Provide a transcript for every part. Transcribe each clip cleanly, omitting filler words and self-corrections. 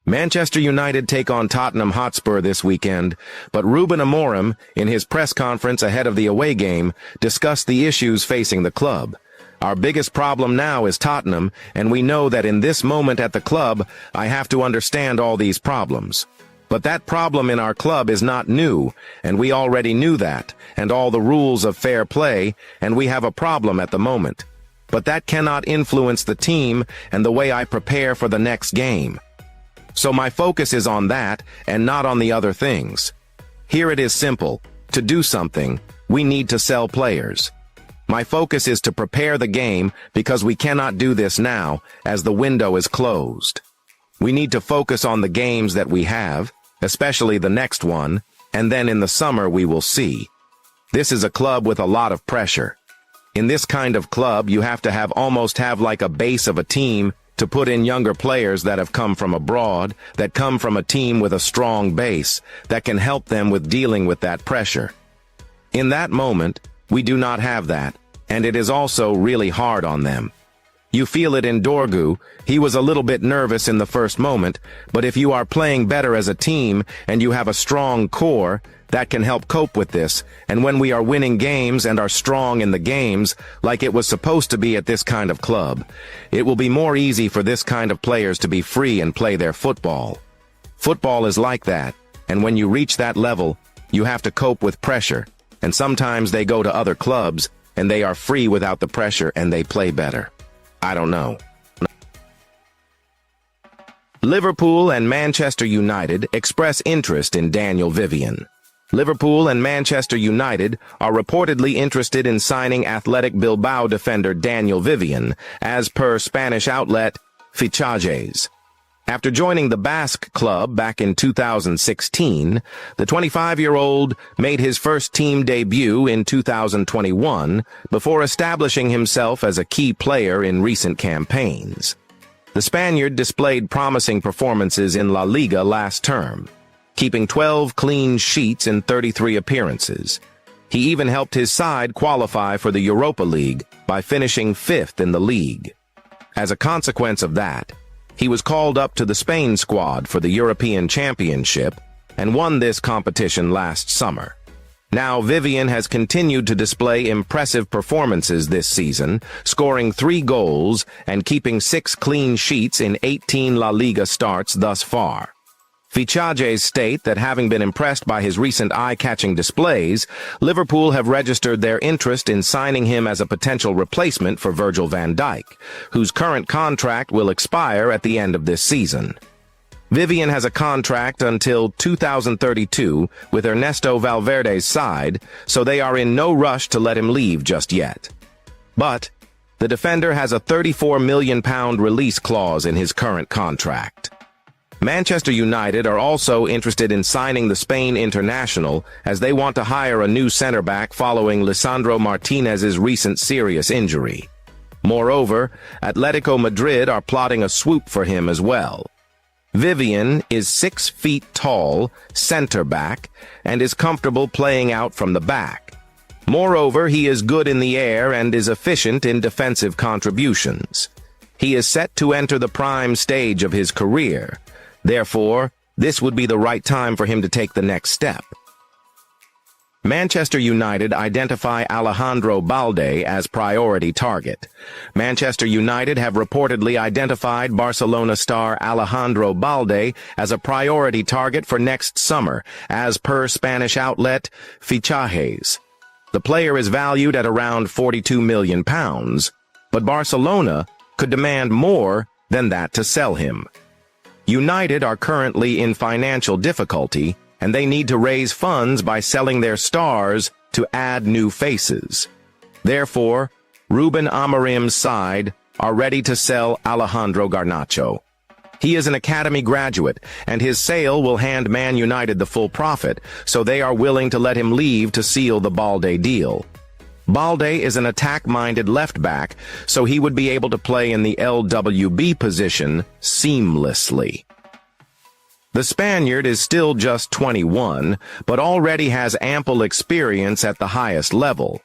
Manchester United take on Tottenham Hotspur this weekend, but Ruben Amorim, in his press conference ahead of the away game, discussed the issues facing the club. Our biggest problem now is Tottenham, and we know that in this moment at the club, I have to understand all these problems. But that problem in our club is not new, and we already knew that, and all the rules of fair play, and we have a problem at the moment. But that cannot influence the team and the way I prepare for the next game. So my focus is on that and not on the other things. Here it is simple. To do something, we need to sell players. My focus is to prepare the game because we cannot do this now as the window is closed. We need to focus on the games that we have, especially the next one, and then in the summer we will see. This is a club with a lot of pressure. In this kind of club, you have to almost have like a base of a team to put in younger players that have come from abroad, that come from a team with a strong base, that can help them with dealing with that pressure. In that moment, we do not have that, and it is also really hard on them. You feel it in Dorgu. He was a little bit nervous in the first moment, but if you are playing better as a team and you have a strong core, that can help cope with this, and when we are winning games and are strong in the games, like it was supposed to be at this kind of club, it will be more easy for this kind of players to be free and play their football. Football is like that, and when you reach that level, you have to cope with pressure, and sometimes they go to other clubs, and they are free without the pressure and they play better. I don't know. Liverpool and Manchester United express interest in Daniel Vivian. Liverpool and Manchester United are reportedly interested in signing Athletic Bilbao defender Daniel Vivian, as per Spanish outlet Fichajes. After joining the Basque club back in 2016, the 25-year-old made his first team debut in 2021 before establishing himself as a key player in recent campaigns. The Spaniard displayed promising performances in La Liga last term, keeping 12 clean sheets in 33 appearances. He even helped his side qualify for the Europa League by finishing 5th in the league. As a consequence of that, he was called up to the Spain squad for the European Championship and won this competition last summer. Now Vivian has continued to display impressive performances this season, scoring 3 goals and keeping 6 clean sheets in 18 La Liga starts thus far. Fichajes state that having been impressed by his recent eye-catching displays, Liverpool have registered their interest in signing him as a potential replacement for Virgil van Dijk, whose current contract will expire at the end of this season. Vivian has a contract until 2032 with Ernesto Valverde's side, so they are in no rush to let him leave just yet. But the defender has a £34 million release clause in his current contract. Manchester United are also interested in signing the Spain international as they want to hire a new center-back following Lisandro Martinez's recent serious injury. Moreover, Atletico Madrid are plotting a swoop for him as well. Vivian is 6 feet tall, center-back, and is comfortable playing out from the back. Moreover, he is good in the air and is efficient in defensive contributions. He is set to enter the prime stage of his career. Therefore, this would be the right time for him to take the next step. Manchester United identify Alejandro Balde as priority target. Manchester United have reportedly identified Barcelona star Alejandro Balde as a priority target for next summer, as per Spanish outlet Fichajes. The player is valued at around £42 million, but Barcelona could demand more than that to sell him. United are currently in financial difficulty, and they need to raise funds by selling their stars to add new faces. Therefore, Ruben Amorim's side are ready to sell Alejandro Garnacho. He is an academy graduate, and his sale will hand Man United the full profit, so they are willing to let him leave to seal the Balde deal. Balde is an attack-minded left-back, so he would be able to play in the LWB position seamlessly. The Spaniard is still just 21, but already has ample experience at the highest level.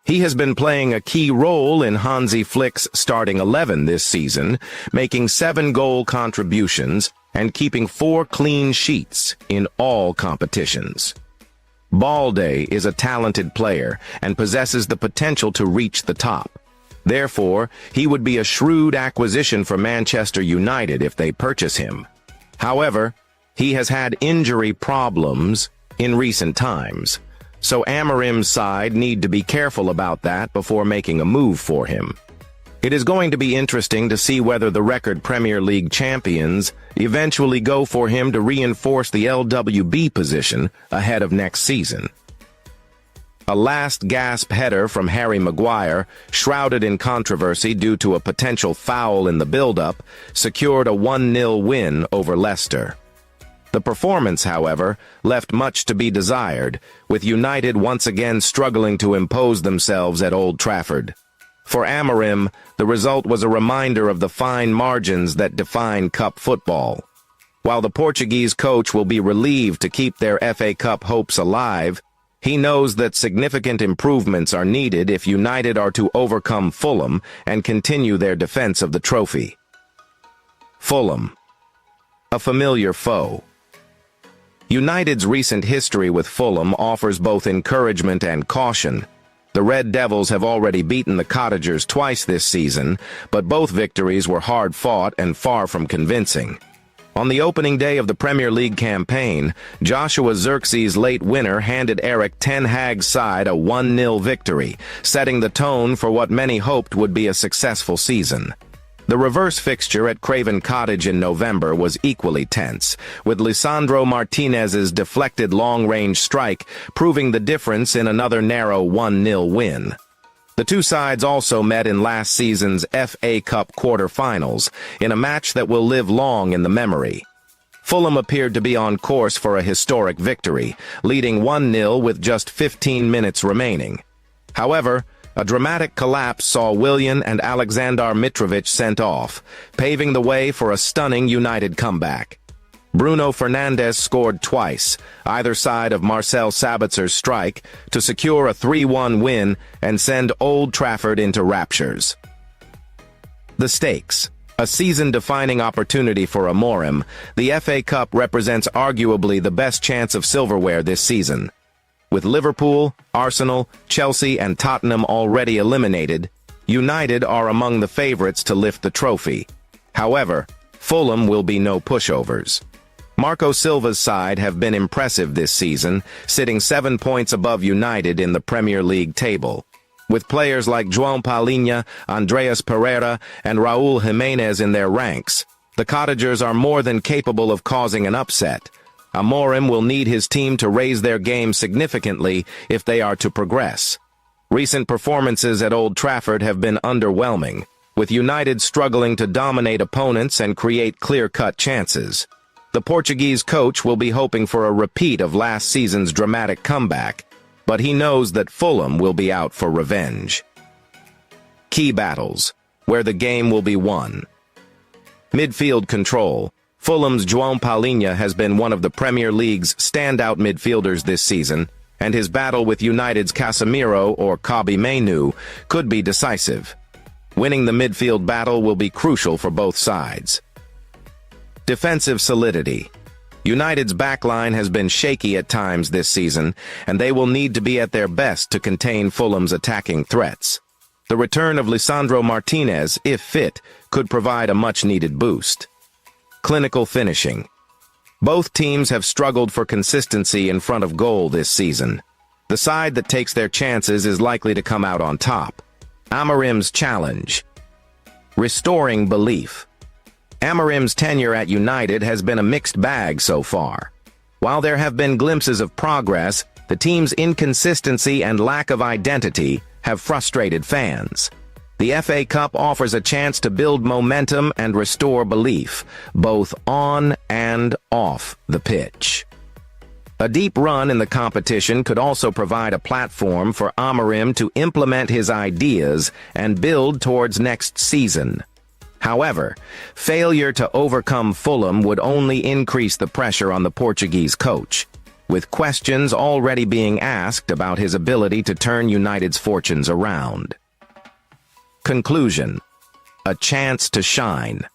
He has been playing a key role in Hansi Flick's starting 11 this season, making 7 goal contributions and keeping 4 clean sheets in all competitions. Balde is a talented player and possesses the potential to reach the top. Therefore, he would be a shrewd acquisition for Manchester United if they purchase him. However, he has had injury problems in recent times, so Amorim's side need to be careful about that before making a move for him. It is going to be interesting to see whether the record Premier League champions eventually go for him to reinforce the LWB position ahead of next season. A last-gasp header from Harry Maguire, shrouded in controversy due to a potential foul in the build-up, secured a 1-0 win over Leicester. The performance, however, left much to be desired, with United once again struggling to impose themselves at Old Trafford. For Amorim, the result was a reminder of the fine margins that define cup football. While the Portuguese coach will be relieved to keep their FA Cup hopes alive, he knows that significant improvements are needed if United are to overcome Fulham and continue their defense of the trophy. Fulham, a familiar foe. United's recent history with Fulham offers both encouragement and caution. The Red Devils have already beaten the Cottagers twice this season, but both victories were hard-fought and far from convincing. On the opening day of the Premier League campaign, Joshua Zirkzee's late winner handed Erik ten Hag's side a 1-0 victory, setting the tone for what many hoped would be a successful season. The reverse fixture at Craven Cottage in November was equally tense, with Lisandro Martinez's deflected long-range strike proving the difference in another narrow 1-0 win. The two sides also met in last season's FA Cup quarter-finals, in a match that will live long in the memory. Fulham appeared to be on course for a historic victory, leading 1-0 with just 15 minutes remaining. However, a dramatic collapse saw Willian and Aleksandar Mitrovic sent off, paving the way for a stunning United comeback. Bruno Fernandes scored twice, either side of Marcel Sabitzer's strike, to secure a 3-1 win and send Old Trafford into raptures. The stakes. A season-defining opportunity for Amorim, the FA Cup represents arguably the best chance of silverware this season. With Liverpool, Arsenal, Chelsea, and Tottenham already eliminated, United are among the favourites to lift the trophy. However, Fulham will be no pushovers. Marco Silva's side have been impressive this season, sitting 7 points above United in the Premier League table. With players like João Palhinha, Andreas Pereira, and Raúl Jiménez in their ranks, the Cottagers are more than capable of causing an upset. Amorim will need his team to raise their game significantly if they are to progress. Recent performances at Old Trafford have been underwhelming, with United struggling to dominate opponents and create clear-cut chances. The Portuguese coach will be hoping for a repeat of last season's dramatic comeback, but he knows that Fulham will be out for revenge. Key battles, where the game will be won. Midfield control. Fulham's João Palhinha has been one of the Premier League's standout midfielders this season, and his battle with United's Casemiro or Kobbie Mainoo could be decisive. Winning the midfield battle will be crucial for both sides. Defensive solidity. United's backline has been shaky at times this season, and they will need to be at their best to contain Fulham's attacking threats. The return of Lisandro Martinez, if fit, could provide a much-needed boost. Clinical finishing. Both teams have struggled for consistency in front of goal this season. The side that takes their chances is likely to come out on top. Amorim's challenge. Restoring belief. Amorim's tenure at United has been a mixed bag so far. While there have been glimpses of progress, the team's inconsistency and lack of identity have frustrated fans. The FA Cup offers a chance to build momentum and restore belief, both on and off the pitch. A deep run in the competition could also provide a platform for Amorim to implement his ideas and build towards next season. However, failure to overcome Fulham would only increase the pressure on the Portuguese coach, with questions already being asked about his ability to turn United's fortunes around. Conclusion. A chance to shine.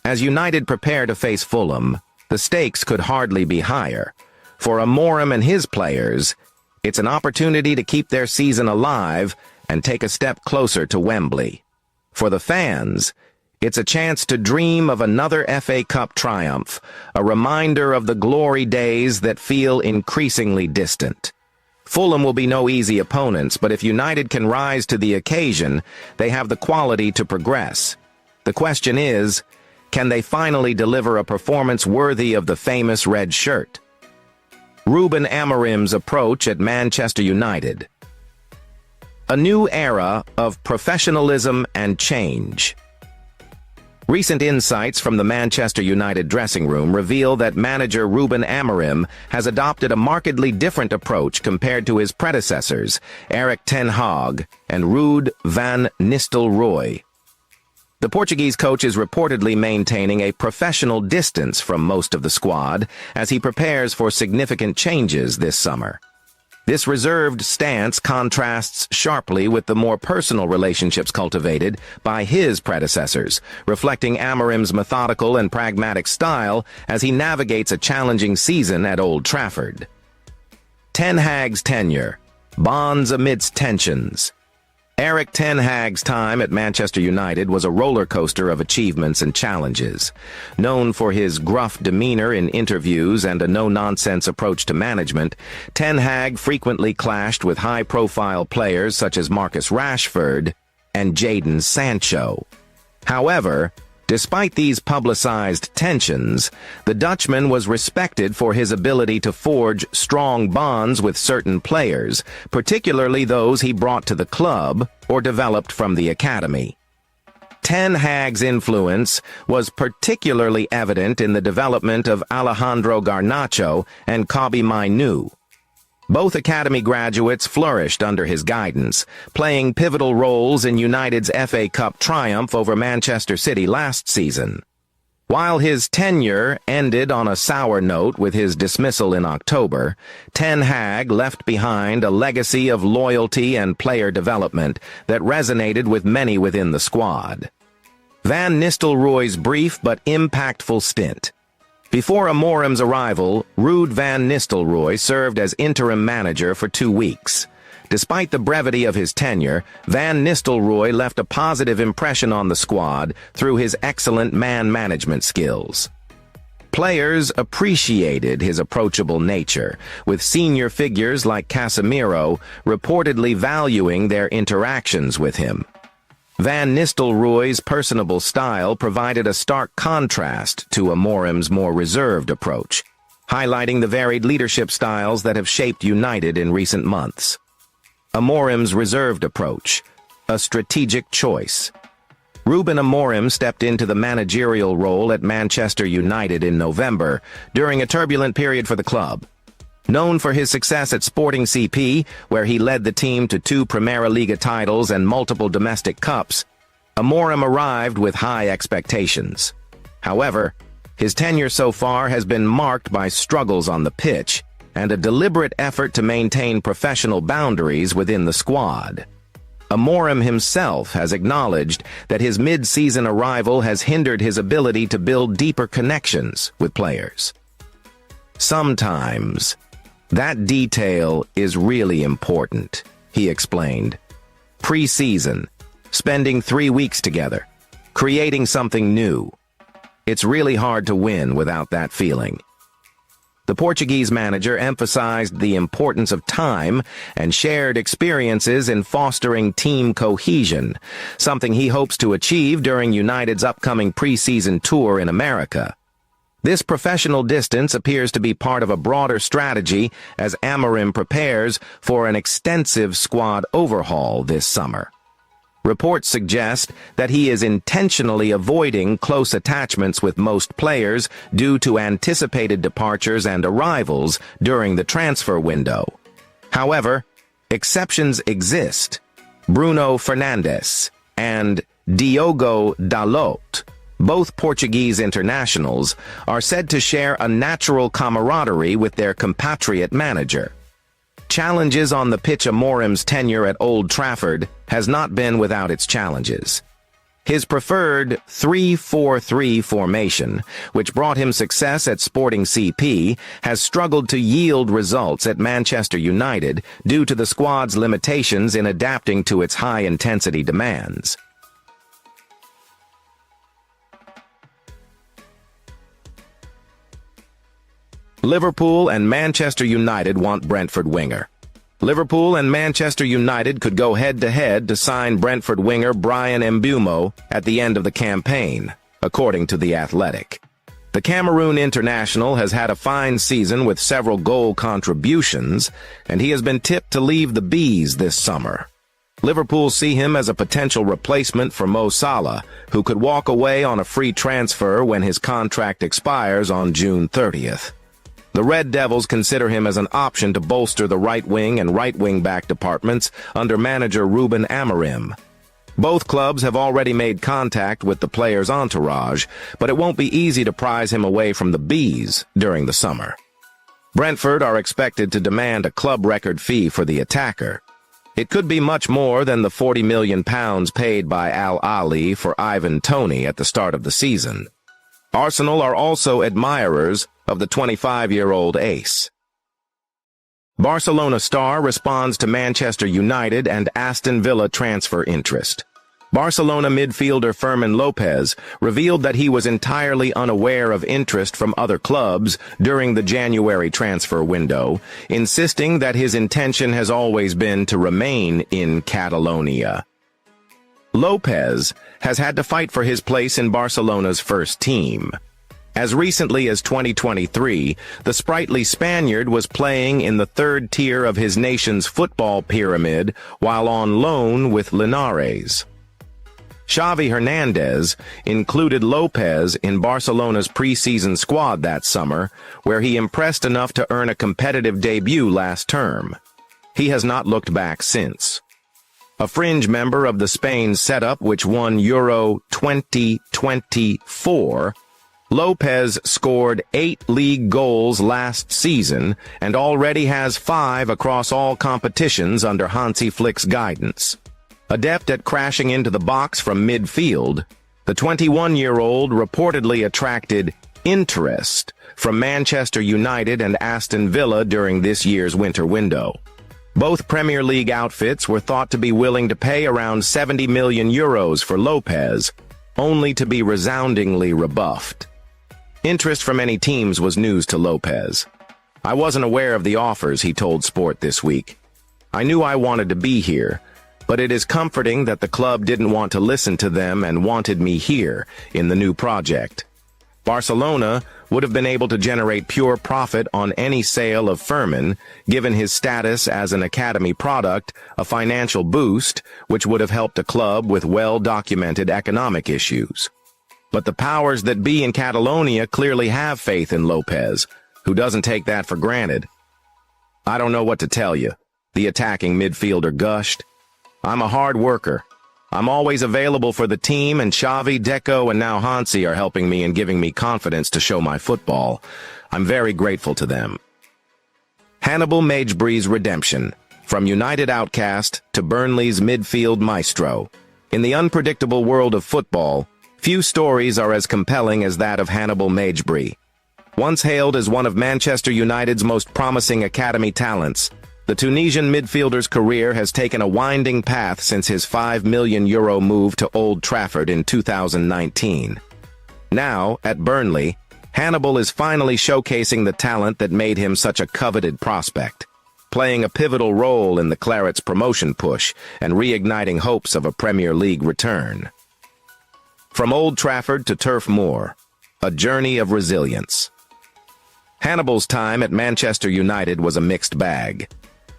As United prepare to face Fulham, the stakes could hardly be higher. For Osimhen and his players, it's an opportunity to keep their season alive and take a step closer to Wembley. For the fans, it's a chance to dream of another FA Cup triumph, a reminder of the glory days that feel increasingly distant. Fulham will be no easy opponents, but if United can rise to the occasion, they have the quality to progress. The question is, can they finally deliver a performance worthy of the famous red shirt? Ruben Amorim's approach at Manchester United. A new era of professionalism and change. Recent insights from the Manchester United dressing room reveal that manager Ruben Amorim has adopted a markedly different approach compared to his predecessors, Erik ten Hag and Ruud van Nistelrooy. The Portuguese coach is reportedly maintaining a professional distance from most of the squad as he prepares for significant changes this summer. This reserved stance contrasts sharply with the more personal relationships cultivated by his predecessors, reflecting Amorim's methodical and pragmatic style as he navigates a challenging season at Old Trafford. Ten Hag's tenure, bonds amidst tensions. Erik ten Hag's time at Manchester United was a roller coaster of achievements and challenges. Known for his gruff demeanor in interviews and a no-nonsense approach to management, ten Hag frequently clashed with high-profile players such as Marcus Rashford and Jadon Sancho. However, despite these publicized tensions, the Dutchman was respected for his ability to forge strong bonds with certain players, particularly those he brought to the club or developed from the academy. Ten Hag's influence was particularly evident in the development of Alejandro Garnacho and Kobbie Mainoo. Both academy graduates flourished under his guidance, playing pivotal roles in United's FA Cup triumph over Manchester City last season. While his tenure ended on a sour note with his dismissal in October, Ten Hag left behind a legacy of loyalty and player development that resonated with many within the squad. Van Nistelrooy's brief but impactful stint. Before Amorim's arrival, Ruud van Nistelrooy served as interim manager for 2 weeks. Despite the brevity of his tenure, Van Nistelrooy left a positive impression on the squad through his excellent man management skills. Players appreciated his approachable nature, with senior figures like Casemiro reportedly valuing their interactions with him. Van Nistelrooy's personable style provided a stark contrast to Amorim's more reserved approach, highlighting the varied leadership styles that have shaped United in recent months. Amorim's reserved approach, a strategic choice. Ruben Amorim stepped into the managerial role at Manchester United in November, during a turbulent period for the club. Known for his success at Sporting CP, where he led the team to 2 Primera Liga titles and multiple domestic cups, Amorim arrived with high expectations. However, his tenure so far has been marked by struggles on the pitch and a deliberate effort to maintain professional boundaries within the squad. Amorim himself has acknowledged that his mid-season arrival has hindered his ability to build deeper connections with players. Sometimes, that detail is really important, he explained. Pre-season, spending 3 weeks together, creating something new. It's really hard to win without that feeling. The Portuguese manager emphasized the importance of time and shared experiences in fostering team cohesion, something he hopes to achieve during United's upcoming pre-season tour in America. This professional distance appears to be part of a broader strategy as Amorim prepares for an extensive squad overhaul this summer. Reports suggest that he is intentionally avoiding close attachments with most players due to anticipated departures and arrivals during the transfer window. However, exceptions exist. Bruno Fernandes and Diogo Dalot, both Portuguese internationals, are said to share a natural camaraderie with their compatriot manager. Challenges on the pitch. Amorim's tenure at Old Trafford has not been without its challenges. His preferred 3-4-3 formation, which brought him success at Sporting CP, has struggled to yield results at Manchester United due to the squad's limitations in adapting to its high-intensity demands. Liverpool and Manchester United want Brentford winger. Liverpool and Manchester United could go head-to-head to sign Brentford winger Bryan Mbeumo at the end of the campaign, according to The Athletic. The Cameroon international has had a fine season with several goal contributions, and he has been tipped to leave the Bees this summer. Liverpool see him as a potential replacement for Mo Salah, who could walk away on a free transfer when his contract expires on June 30th. The Red Devils consider him as an option to bolster the right wing and right wing back departments under manager Ruben Amorim. Both clubs have already made contact with the player's entourage, but it won't be easy to prize him away from the Bees during the summer. Brentford are expected to demand a club record fee for the attacker. It could be much more than the £40 million paid by Al Ahly for Ivan Toney at the start of the season. Arsenal are also admirers of the 25-year-old ace. Barcelona star responds to Manchester United and Aston Villa transfer interest. Barcelona midfielder Fermin Lopez revealed that he was entirely unaware of interest from other clubs during the January transfer window, insisting that his intention has always been to remain in Catalonia. Lopez has had to fight for his place in Barcelona's first team. As recently as 2023, the sprightly Spaniard was playing in the third tier of his nation's football pyramid while on loan with Linares. Xavi Hernandez included Lopez in Barcelona's preseason squad that summer, where he impressed enough to earn a competitive debut last term. He has not looked back since. A fringe member of the Spain setup which won Euro 2024, Lopez scored 8 league goals last season and already has 5 across all competitions under Hansi Flick's guidance. Adept at crashing into the box from midfield, the 21-year-old reportedly attracted interest from Manchester United and Aston Villa during this year's winter window. Both Premier League outfits were thought to be willing to pay around €70 million for Lopez, only to be resoundingly rebuffed. Interest from any teams was news to Lopez. "I wasn't aware of the offers," he told Sport this week. "I knew I wanted to be here, but it is comforting that the club didn't want to listen to them and wanted me here in the new project." Barcelona would have been able to generate pure profit on any sale of Fermin, given his status as an academy product, a financial boost, which would have helped a club with well-documented economic issues. But the powers that be in Catalonia clearly have faith in Lopez, who doesn't take that for granted. "I don't know what to tell you," the attacking midfielder gushed. "I'm a hard worker. I'm always available for the team, and Xavi, Deco, and now Hansi are helping me and giving me confidence to show my football. I'm very grateful to them." Hannibal Magebree's redemption, from United outcast to Burnley's midfield maestro. In the unpredictable world of football, few stories are as compelling as that of Hannibal Magebree. Once hailed as one of Manchester United's most promising academy talents, the Tunisian midfielder's career has taken a winding path since his €5 million move to Old Trafford in 2019. Now, at Burnley, Hannibal is finally showcasing the talent that made him such a coveted prospect, playing a pivotal role in the Clarets' promotion push and reigniting hopes of a Premier League return. From Old Trafford to Turf Moor, a journey of resilience. Hannibal's time at Manchester United was a mixed bag.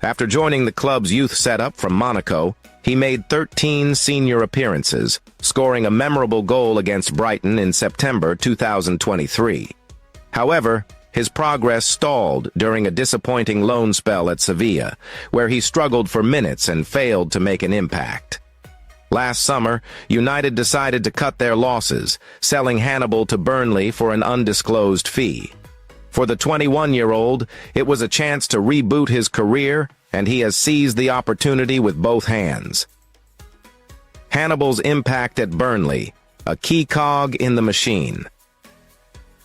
After joining the club's youth setup from Monaco, he made 13 senior appearances, scoring a memorable goal against Brighton in September 2023. However, his progress stalled during a disappointing loan spell at Sevilla, where he struggled for minutes and failed to make an impact. Last summer, United decided to cut their losses, selling Hannibal to Burnley for an undisclosed fee. For the 21-year-old, it was a chance to reboot his career, and he has seized the opportunity with both hands. Hannibal's impact at Burnley, a key cog in the machine.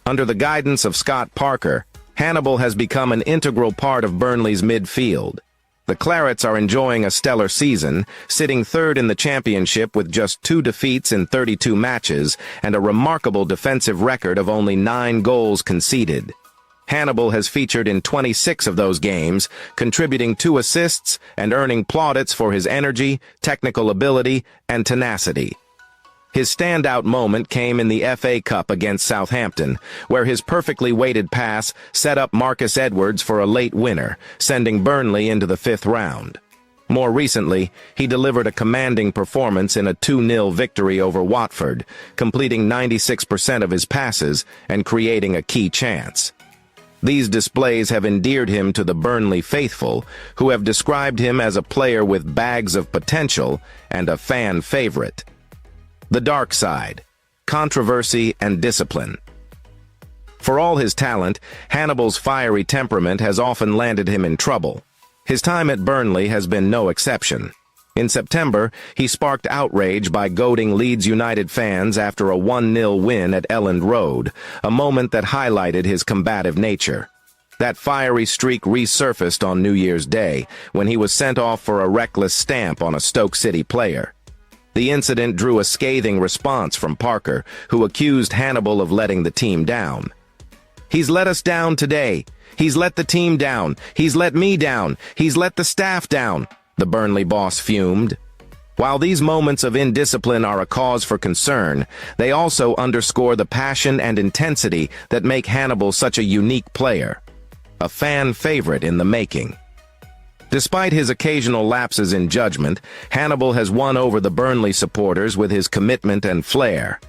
Under the guidance of Scott Parker, Hannibal has become an integral part of Burnley's midfield. The Clarets are enjoying a stellar season, sitting third in the championship with just 2 defeats in 32 matches and a remarkable defensive record of only 9 goals conceded. Hannibal has featured in 26 of those games, contributing 2 assists and earning plaudits for his energy, technical ability, and tenacity. His standout moment came in the FA Cup against Southampton, where his perfectly weighted pass set up Marcus Edwards for a late winner, sending Burnley into the 5th round. More recently, he delivered a commanding performance in a 2-0 victory over Watford, completing 96% of his passes and creating a key chance. These displays have endeared him to the Burnley faithful, who have described him as a player with bags of potential and a fan favorite. The dark side: controversy and discipline. For all his talent, Hannibal's fiery temperament has often landed him in trouble. His time at Burnley has been no exception. In September, he sparked outrage by goading Leeds United fans after a 1-0 win at Elland Road, a moment that highlighted his combative nature. That fiery streak resurfaced on New Year's Day, when he was sent off for a reckless stamp on a Stoke City player. The incident drew a scathing response from Parker, who accused Hannibal of letting the team down. "He's let us down today. He's let the team down. He's let me down. He's let the staff down," the Burnley boss fumed. While these moments of indiscipline are a cause for concern, they also underscore the passion and intensity that make Hannibal such a unique player. A fan favorite in the making. Despite his occasional lapses in judgment, Hannibal has won over the Burnley supporters with his commitment and flair.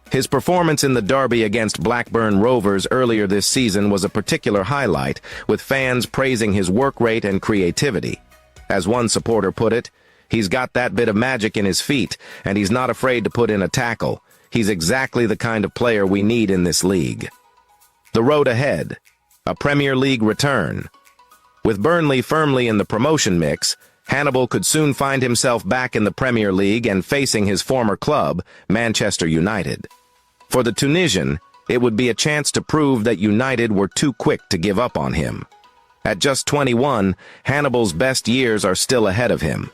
His performance in the derby against Blackburn Rovers earlier this season was a particular highlight, with fans praising his work rate and creativity. As one supporter put it, "He's got that bit of magic in his feet, and he's not afraid to put in a tackle. He's exactly the kind of player we need in this league." The road ahead: a Premier League return. With Burnley firmly in the promotion mix, Hannibal could soon find himself back in the Premier League and facing his former club, Manchester United. For the Tunisian, it would be a chance to prove that United were too quick to give up on him. At just 21, Hannibal's best years are still ahead of him.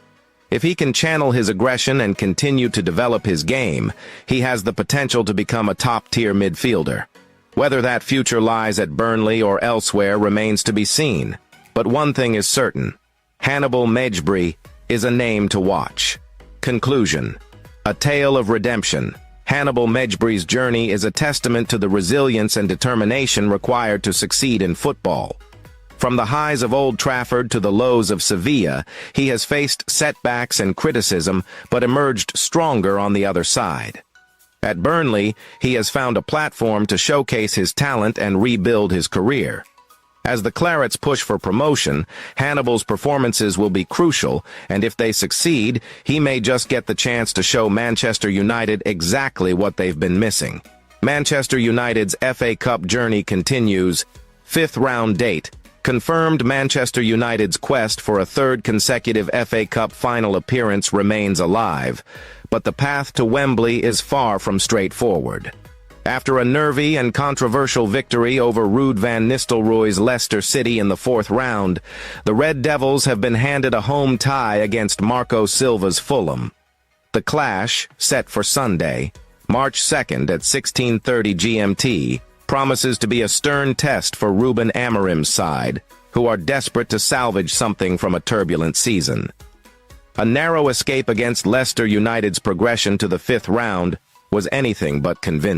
If he can channel his aggression and continue to develop his game, he has the potential to become a top-tier midfielder. Whether that future lies at Burnley or elsewhere remains to be seen. But one thing is certain: Hannibal Mejbri is a name to watch. Conclusion: a tale of redemption. Hannibal Mejbri's journey is a testament to the resilience and determination required to succeed in football. From the highs of Old Trafford to the lows of Sevilla, he has faced setbacks and criticism, but emerged stronger on the other side. At Burnley, he has found a platform to showcase his talent and rebuild his career. As the Clarets push for promotion, Hannibal's performances will be crucial, and if they succeed, he may just get the chance to show Manchester United exactly what they've been missing. Manchester United's FA Cup journey continues. 5th round date: confirmed. Manchester United's quest for a 3rd consecutive FA Cup final appearance remains alive, but the path to Wembley is far from straightforward. After a nervy and controversial victory over Ruud van Nistelrooy's Leicester City in the 4th round, the Red Devils have been handed a home tie against Marco Silva's Fulham. The clash, set for Sunday, March 2nd at 16:30 GMT, promises to be a stern test for Ruben Amorim's side, who are desperate to salvage something from a turbulent season. A narrow escape against Leicester United's progression to the 5th round was anything but convincing.